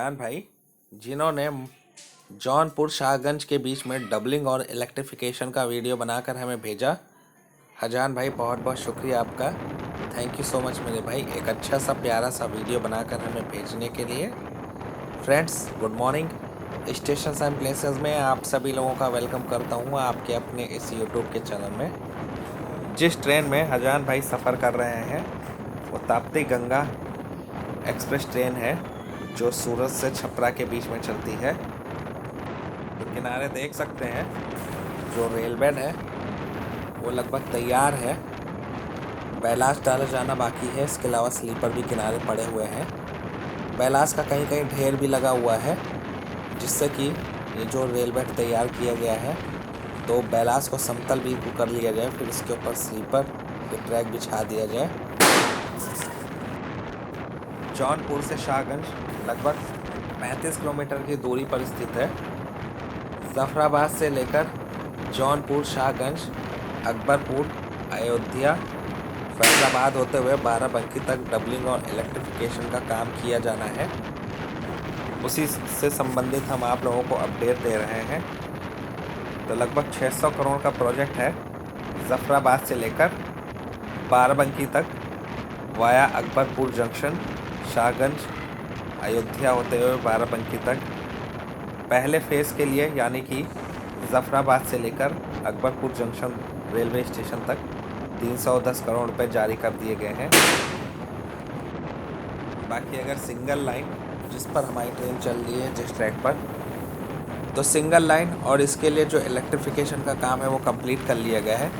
हजान भाई, जिन्होंने जौनपुर शाहगंज के बीच में डबलिंग और इलेक्ट्रिफिकेशन का वीडियो बनाकर हमें भेजा। हजान भाई, बहुत बहुत शुक्रिया आपका। थैंक यू सो मच मेरे भाई, एक अच्छा सा प्यारा सा वीडियो बनाकर हमें भेजने के लिए। Friends, good morning. Stations and places में आप सभी लोगों का वेलकम करता हूँ आपके अपने इस यूट्यूब के चैनल में। जिस ट्रेन में हजान भाई सफ़र कर रहे हैं वो ताप्ती गंगा एक्सप्रेस ट्रेन है, जो सूरत से छपरा के बीच में चलती है। तो किनारे देख सकते हैं, जो रेल बेड है वो लगभग तैयार है। बैलास्ट डाला जाना बाकी है। इसके अलावा स्लीपर भी किनारे पड़े हुए हैं। बैलास्ट का कहीं कहीं ढेर भी लगा हुआ है, जिससे कि ये जो रेल बेड तैयार किया गया है तो बैलास्ट को समतल भी कर लिया जाए, फिर इसके ऊपर स्लीपर के ट्रैक बिछा दिया जाए। जौनपुर से शाहगंज लगभग 35 किलोमीटर की दूरी पर स्थित है। जफराबाद से लेकर जौनपुर, शाहगंज, अकबरपुर, अयोध्या, फैज़ाबाद होते हुए बाराबंकी तक डबलिंग और इलेक्ट्रिफिकेशन का काम किया जाना है। उसी से संबंधित हम आप लोगों को अपडेट दे रहे हैं। तो लगभग 600 करोड़ का प्रोजेक्ट है। जफराबाद से लेकर बाराबंकी तक वाया अकबरपुर जंक्शन, शाहगंज, अयोध्या होते हुए बाराबंकी तक। पहले फ़ेज़ के लिए यानी कि जफराबाद से लेकर अकबरपुर जंक्शन रेलवे स्टेशन तक 310 करोड़ रुपए जारी कर दिए गए हैं। बाकी अगर सिंगल लाइन जिस पर हमारी ट्रेन चल रही है, जिस ट्रैक पर, तो सिंगल लाइन और इसके लिए जो इलेक्ट्रिफिकेशन का काम है वो कंप्लीट कर लिया गया है।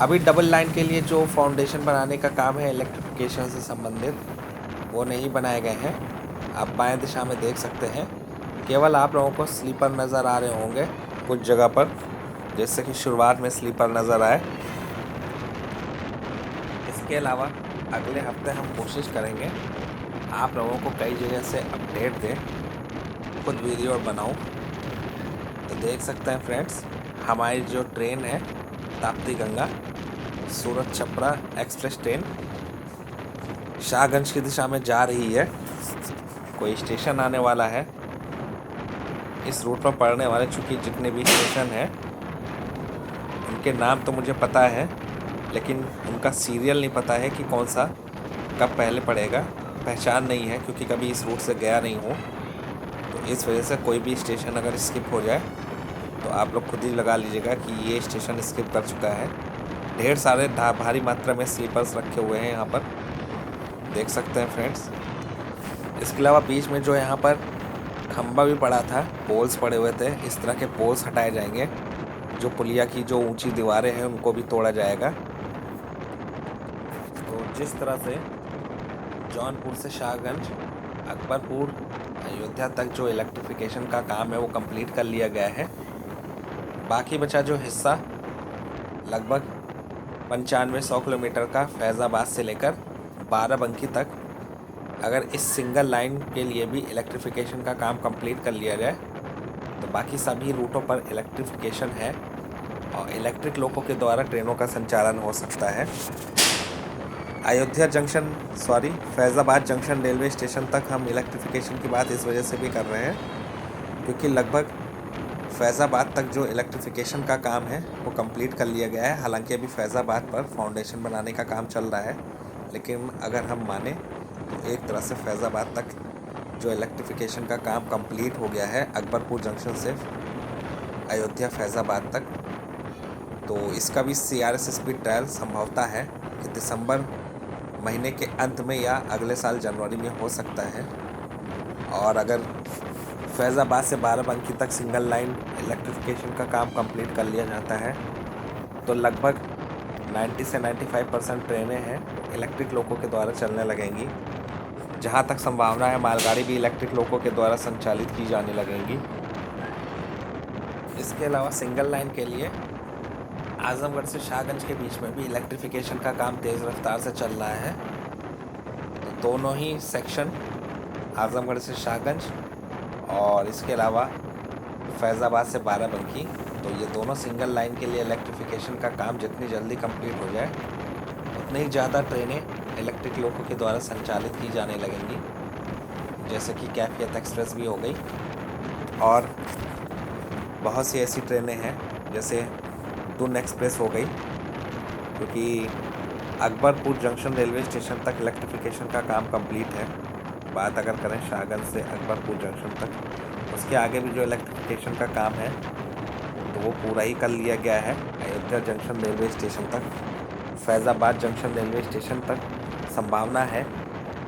अभी डबल लाइन के लिए जो फाउंडेशन बनाने का काम है इलेक्ट्रिफिकेशन से संबंधित, वो नहीं बनाए गए हैं। आप बाएं दिशा में देख सकते हैं, केवल आप लोगों को स्लीपर नज़र आ रहे होंगे कुछ जगह पर, जैसे कि शुरुआत में स्लीपर नज़र आए। इसके अलावा अगले हफ्ते हम कोशिश करेंगे आप लोगों को कई जगह से अपडेट दें, खुद वीडियो और बनाऊं। तो देख सकते हैं फ्रेंड्स, हमारी जो ट्रेन है ताप्ती गंगा सूरत छपरा एक्सप्रेस ट्रेन शाहगंज की दिशा में जा रही है। कोई स्टेशन आने वाला है। इस रूट पर पड़ने वाले चूँकि जितने भी स्टेशन हैं उनके नाम तो मुझे पता है, लेकिन उनका सीरियल नहीं पता है कि कौन सा कब पहले पड़ेगा। पहचान नहीं है क्योंकि कभी इस रूट से गया नहीं हूँ, तो इस वजह से कोई भी स्टेशन अगर स्किप हो जाए तो आप लोग खुद ही लगा लीजिएगा कि ये स्टेशन स्किप कर चुका है। ढेर सारे भारी मात्रा में स्लीपर्स रखे हुए हैं यहाँ पर, देख सकते हैं फ्रेंड्स। इसके अलावा बीच में जो यहाँ पर खंबा भी पड़ा था, पोल्स पड़े हुए थे, इस तरह के पोल्स हटाए जाएंगे। जो पुलिया की जो ऊंची दीवारें हैं उनको भी तोड़ा जाएगा। तो जिस तरह से जौनपुर से शाहगंज, अकबरपुर, अयोध्या तक जो इलेक्ट्रिफिकेशन का काम है वो कंप्लीट कर लिया गया है। बाकी बचा जो हिस्सा लगभग 9500 किलोमीटर का फैज़ाबाद से लेकर बाराबंकी तक, अगर इस सिंगल लाइन के लिए भी इलेक्ट्रिफिकेशन का काम कंप्लीट कर लिया जाए तो बाकी सभी रूटों पर इलेक्ट्रिफिकेशन है और इलेक्ट्रिक लोकों के द्वारा ट्रेनों का संचालन हो सकता है। Ayodhya junction Faizabad junction railway station तक हम इलेक्ट्रिफिकेशन की बात इस वजह से भी कर रहे हैं क्योंकि लगभग फैज़ाबाद तक जो इलेक्ट्रिफिकेशन का काम है वो कंप्लीट कर लिया गया है। हालांकि अभी फैज़ाबाद पर फाउंडेशन बनाने का काम चल रहा है, लेकिन अगर हम माने तो एक तरह से फैज़ाबाद तक जो इलेक्ट्रिफिकेशन का काम कंप्लीट हो गया है, अकबरपुर जंक्शन से अयोध्या फैज़ाबाद तक। तो इसका भी CRS स्पीड ट्रायल संभवता है कि दिसंबर महीने के अंत में या अगले साल जनवरी में हो सकता है। और अगर फैज़ाबाद से बाराबंकी तक सिंगल लाइन इलेक्ट्रिफिकेशन का काम कंप्लीट कर लिया जाता है तो लगभग 90 से 95% ट्रेनें हैं इलेक्ट्रिक लोकों के द्वारा चलने लगेंगी। जहां तक संभावना है मालगाड़ी भी इलेक्ट्रिक लोकों के द्वारा संचालित की जाने लगेंगी। इसके अलावा सिंगल लाइन के लिए आजमगढ़ से शाहगंज के बीच में भी इलेक्ट्रिफिकेशन का काम तेज़ रफ्तार से चल रहा है। तो दोनों ही सेक्शन, आजमगढ़ से शाहगंज और इसके अलावा फैज़ाबाद से बाराबंकी, तो ये दोनों सिंगल लाइन के लिए इलेक्ट्रिफिकेशन का काम जितनी जल्दी कंप्लीट हो जाए उतनी ही ज़्यादा ट्रेनें इलेक्ट्रिक लोकों के द्वारा संचालित की जाने लगेंगी। जैसे कि कैफियत एक्सप्रेस भी हो गई, और बहुत सी ऐसी ट्रेनें हैं जैसे दून एक्सप्रेस हो गई, क्योंकि अकबरपुर जंक्शन रेलवे स्टेशन तक इलेक्ट्रिफिकेशन का काम कंप्लीट है। बात अगर करें शाहगंज से अकबरपुर जंक्शन तक, उसके आगे भी जो इलेक्ट्रिफिकेशन का काम है तो वो पूरा ही कर लिया गया है। अयोध्या जंक्शन रेलवे स्टेशन तक, फैज़ाबाद जंक्शन रेलवे स्टेशन तक संभावना है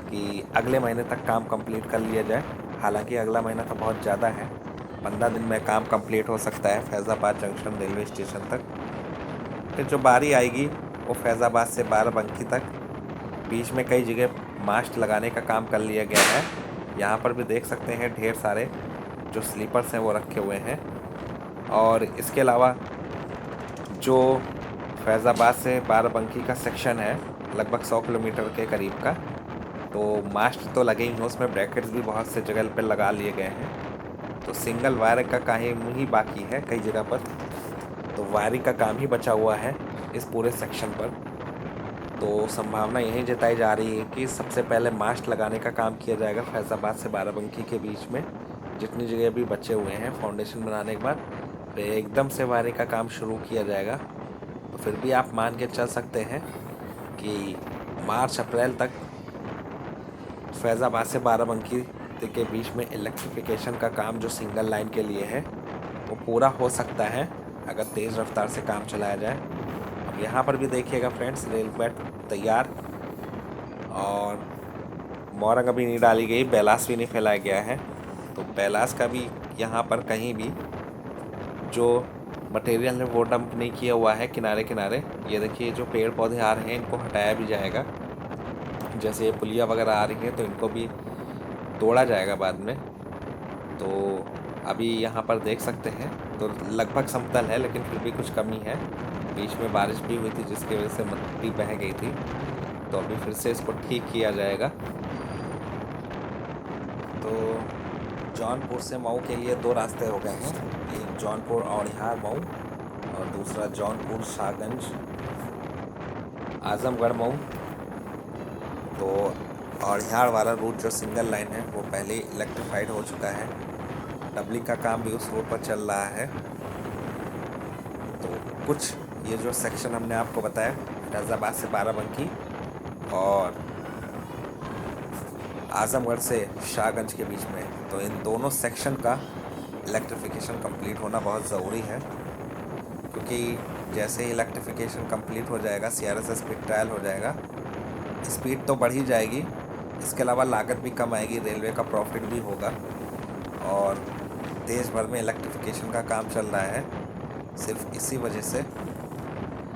कि अगले महीने तक काम कंप्लीट कर लिया जाए। हालांकि अगला महीना तो बहुत ज़्यादा है, 15 दिन में काम कंप्लीट हो सकता है फैज़ाबाद जंक्शन रेलवे स्टेशन तक। फिर जो बारी आएगी वो फैज़ाबाद से बाराबंकी तक, बीच में कई जगह मास्ट लगाने का काम कर लिया गया है। यहाँ पर भी देख सकते हैं ढेर सारे जो स्लीपर्स हैं वो रखे हुए हैं। और इसके अलावा जो फैज़ाबाद से बाराबंकी का सेक्शन है लगभग 100 किलोमीटर के करीब का, तो मास्ट तो लगे ही हैं, उसमें ब्रैकेट्स भी बहुत से जगह पर लगा लिए गए हैं। तो सिंगल वायर का काम ही बाकी है कई जगह पर, तो वायरिंग का काम ही बचा हुआ है इस पूरे सेक्शन पर। तो संभावना यही जताई जा रही है कि सबसे पहले मास्ट लगाने का काम किया जाएगा फैज़ाबाद से बाराबंकी के बीच में, जितनी जगह भी बचे हुए हैं फाउंडेशन बनाने के बाद फिर एकदम से वायरिंग का काम शुरू किया जाएगा। तो फिर भी आप मान के चल सकते हैं कि मार्च अप्रैल तक फैज़ाबाद से बाराबंकी के बीच में इलेक्ट्रिफिकेशन का काम जो सिंगल लाइन के लिए है वो पूरा हो सकता है अगर तेज़ रफ्तार से काम चलाया जाए। अब यहाँ पर भी देखिएगा फ्रेंड्स, रेल बेड तैयार, और मोरंग अभी नहीं डाली गई, बैलास भी नहीं फैलाया गया है। तो बैलास का भी यहाँ पर कहीं भी जो मटेरियल है वो डंप नहीं किया हुआ है किनारे किनारे। ये देखिए जो पेड़ पौधे आ रहे हैं इनको हटाया भी जाएगा, जैसे ये पुलिया वगैरह आ रही हैं तो इनको भी तोड़ा जाएगा बाद में। तो अभी यहाँ पर देख सकते हैं तो लगभग समतल है, लेकिन फिर भी कुछ कमी है। बीच में बारिश भी हुई थी जिसकी वजह से मिट्टी बह गई थी, तो अभी फिर से इसको ठीक किया जाएगा। तो जौनपुर से मऊ के लिए 2 रास्ते हो गए हैं, एक जौनपुर औड़िहार मऊ और दूसरा जौनपुर शाहगंज आजमगढ़ मऊ। तो औड़िहार वाला रूट जो सिंगल लाइन है वो पहले ही इलेक्ट्रीफाइड हो चुका है, डबलिंग का काम भी उस रोड पर चल रहा है। तो कुछ ये जो सेक्शन हमने आपको बताया फैज़ाबाद से बाराबंकी और आजमगढ़ से शाहगंज के बीच में, तो इन दोनों सेक्शन का इलेक्ट्रिफिकेशन कंप्लीट होना बहुत ज़रूरी है, क्योंकि जैसे ही इलेक्ट्रिफिकेशन कंप्लीट हो जाएगा CRS स्पीड ट्रायल हो जाएगा, स्पीड तो बढ़ ही जाएगी, इसके अलावा लागत भी कम आएगी, रेलवे का प्रॉफिट भी होगा। और देश भर में इलेक्ट्रिफिकेशन का काम चल रहा है सिर्फ इसी वजह से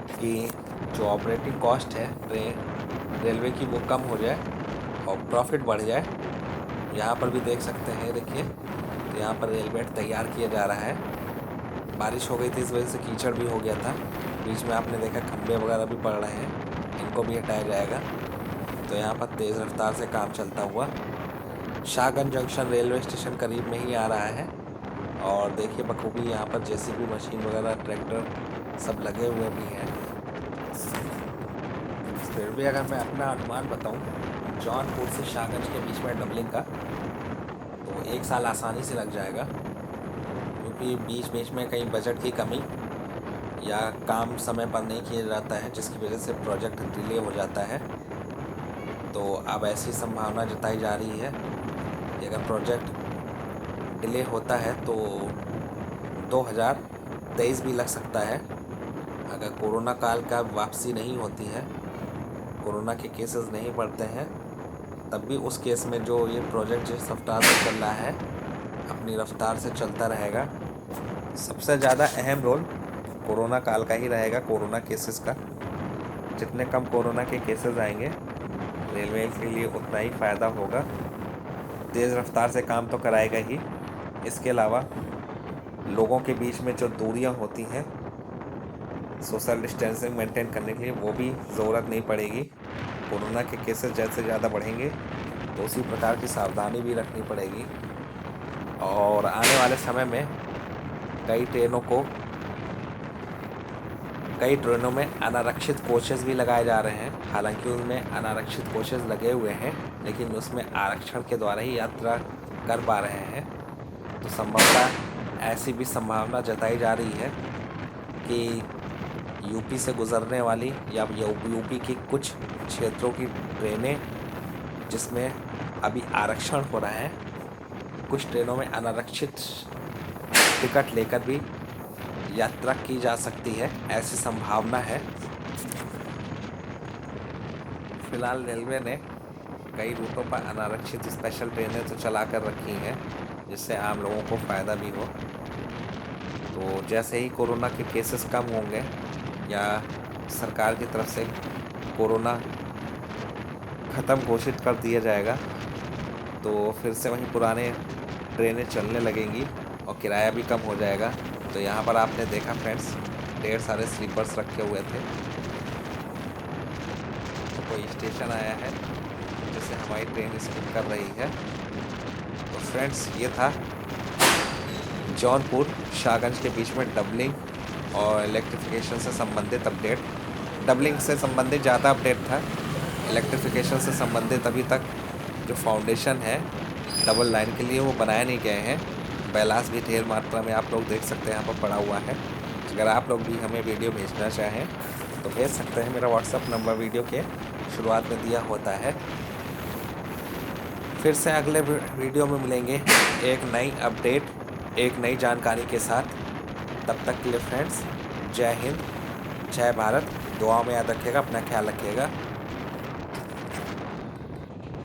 कि जो ऑपरेटिंग कॉस्ट है रेलवे की वो कम हो जाए और प्रॉफिट बढ़ जाए। यहाँ पर भी देख सकते हैं, देखिए तो यहाँ पर रेल बेड तैयार किया जा रहा है। बारिश हो गई थी इस वजह से कीचड़ भी हो गया था, बीच में आपने देखा खंभे वगैरह भी पड़ रहे हैं, इनको भी हटाया जाएगा। तो यहाँ पर तेज़ रफ्तार से काम चलता हुआ शाहगंज जंक्शन रेलवे स्टेशन करीब में ही आ रहा है। और देखिए बखूबी यहाँ पर JCB मशीन वगैरह ट्रैक्टर सब लगे हुए भी हैं। फिर भी अगर मैं अपना अनुमान बताऊँ जौनपुर से शाहगंज के बीच में डबलिंग का, तो 1 साल आसानी से लग जाएगा, क्योंकि बीच बीच में कहीं बजट की कमी या काम समय पर नहीं किया जाता है जिसकी वजह से प्रोजेक्ट डिले हो जाता है। तो अब ऐसी संभावना जताई जा रही है कि अगर प्रोजेक्ट डिले होता है तो 2023 भी लग सकता है। अगर कोरोना काल का वापसी नहीं होती है, कोरोना के केसेस नहीं बढ़ते हैं, तब भी उस केस में जो ये प्रोजेक्ट जिस रफ्तार से चल रहा है अपनी रफ्तार से चलता रहेगा। सबसे ज़्यादा अहम रोल कोरोना काल का ही रहेगा, कोरोना केसेस का। जितने कम कोरोना के केसेस आएंगे रेलवे के लिए उतना ही फ़ायदा होगा। तेज़ रफ्तार से काम तो कराएगा ही, इसके अलावा लोगों के बीच में जो दूरियां होती हैं सोशल डिस्टेंसिंग मेंटेन करने के लिए वो भी ज़रूरत नहीं पड़ेगी। कोरोना के केसेस जैसे ज़्यादा बढ़ेंगे तो उसी प्रकार की सावधानी भी रखनी पड़ेगी। और आने वाले समय में कई ट्रेनों में अनारक्षित कोचेस भी लगाए जा रहे हैं। हालांकि उनमें अनारक्षित कोचेस लगे हुए हैं लेकिन उसमें आरक्षण के द्वारा ही यात्रा कर पा रहे हैं। तो संभवतः ऐसी भी संभावना जताई जा रही है कि यूपी से गुजरने वाली या यूपी की कुछ क्षेत्रों की ट्रेनें जिसमें अभी आरक्षण हो रहा है, कुछ ट्रेनों में अनारक्षित टिकट लेकर भी यात्रा की जा सकती है, ऐसी संभावना है। फिलहाल रेलवे ने कई रूटों पर अनारक्षित स्पेशल ट्रेनें तो चला कर रखी हैं, जिससे आम लोगों को फ़ायदा भी हो। तो जैसे ही कोरोना के केसेस कम होंगे या सरकार की तरफ से कोरोना ख़त्म घोषित कर दिया जाएगा, तो फिर से वहीं पुराने ट्रेनें चलने लगेंगी और किराया भी कम हो जाएगा। तो यहाँ पर आपने देखा फ्रेंड्स, ढेर सारे स्लीपर्स रखे हुए थे। तो कोई स्टेशन आया है जिससे हमारी ट्रेन स्किप कर रही है। तो फ्रेंड्स, ये था जौनपुर शाहगंज के बीच में डबलिंग और इलेक्ट्रिफिकेशन से संबंधित अपडेट। डबलिंग से संबंधित ज़्यादा अपडेट था, इलेक्ट्रिफिकेशन से संबंधित अभी तक जो फाउंडेशन है डबल लाइन के लिए वो बनाए नहीं गए हैं। बैलास भी ढेर मात्रा में आप लोग देख सकते हैं यहाँ पर पड़ा हुआ है। अगर आप लोग भी हमें वीडियो भेजना चाहें तो भेज सकते हैं। मेरा व्हाट्सअप नंबर वीडियो के शुरुआत में दिया होता है। फिर से अगले वीडियो में मिलेंगे एक नई अपडेट, एक नई जानकारी के साथ। तब तक के लिए फ्रेंड्स, जय हिंद, जय भारत। दुआओं में याद रखिएगा, अपना ख्याल रखिएगा।